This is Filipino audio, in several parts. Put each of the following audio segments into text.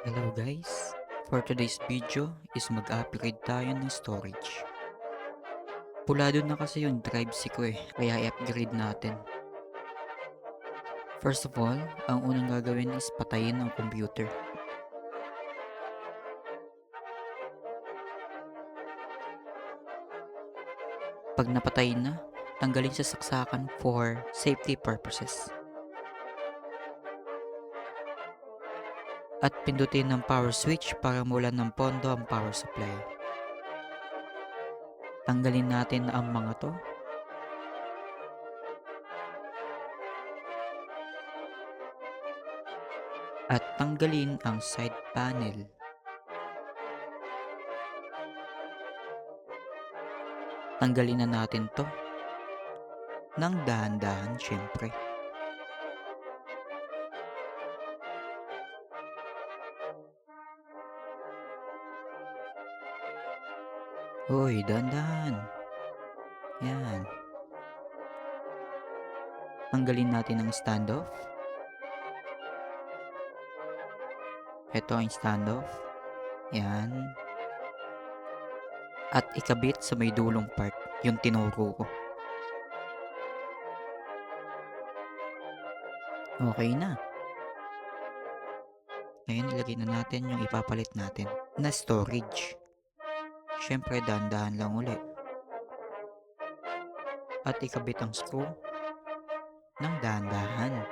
Hello guys! For today's video is mag-upgrade tayo ng storage. Pulado na kasi yung drive C ko kaya i-upgrade natin. First of all, ang unang gagawin is patayin ang computer. Pag napatay na, tanggalin sa saksakan for safety purposes. At pindutin ng power switch para mawala ng pondo ang power supply. Tanggalin natin ang mga to. At tanggalin ang side panel. Tanggalin na natin to ng dahan-dahan syempre. Hoy, dahan-dahan. Yan. Tanggalin natin ang standoff. Ito ang standoff. Yan. At ikabit sa may dulong part, yung tinuro ko. Okay na. Ngayon, ilagay na natin yung ipapalit natin na storage. Siyempre, dahan-dahan lang uli. At ikabit ang screw ng dahan-dahan.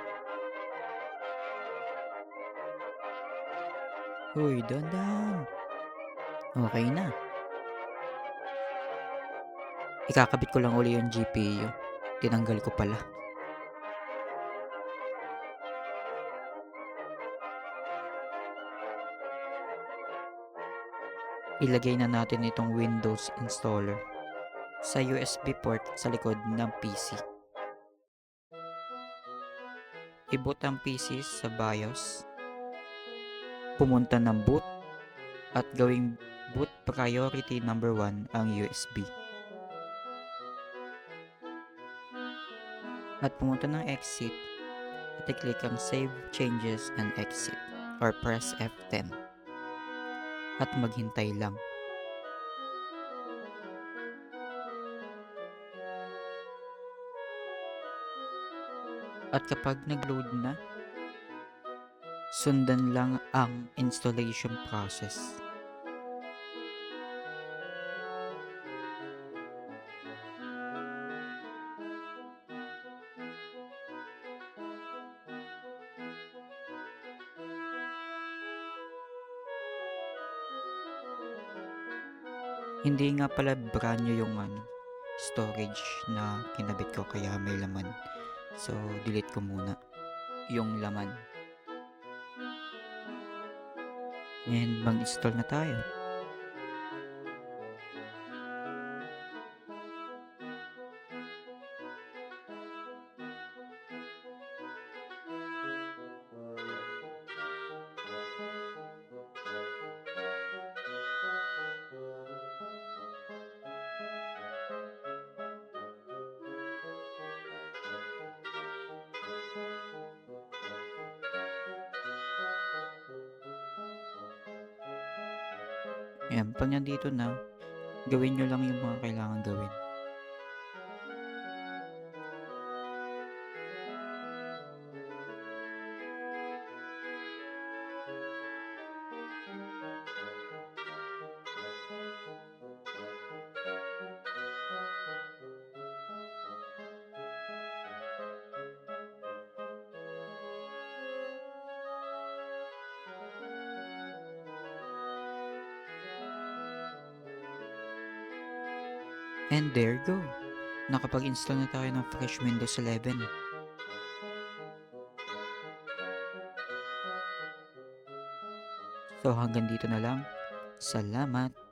Uy, dahan-dahan. Okay na. Ikakabit ko lang uli yung GPU. Tinanggal ko pala. Ilagay na natin itong Windows installer sa USB port sa likod ng PC. I-boot ang PC sa BIOS. Pumunta ng boot at gawing boot priority number 1 ang USB. At pumunta ng exit at i-click ang save changes and exit or press F10 at maghintay lang. At kapag nag-load na, sundan lang ang installation process. Hindi nga pala brand new yung storage na kinabit ko kaya may laman. So, delete ko muna yung laman. And mag-install na tayo. Ayan, pag nandito na, gawin nyo lang yung mga kailangan gawin. And there you go. Nakapag-install na tayo ng fresh Windows 11. So hanggang dito na lang. Salamat.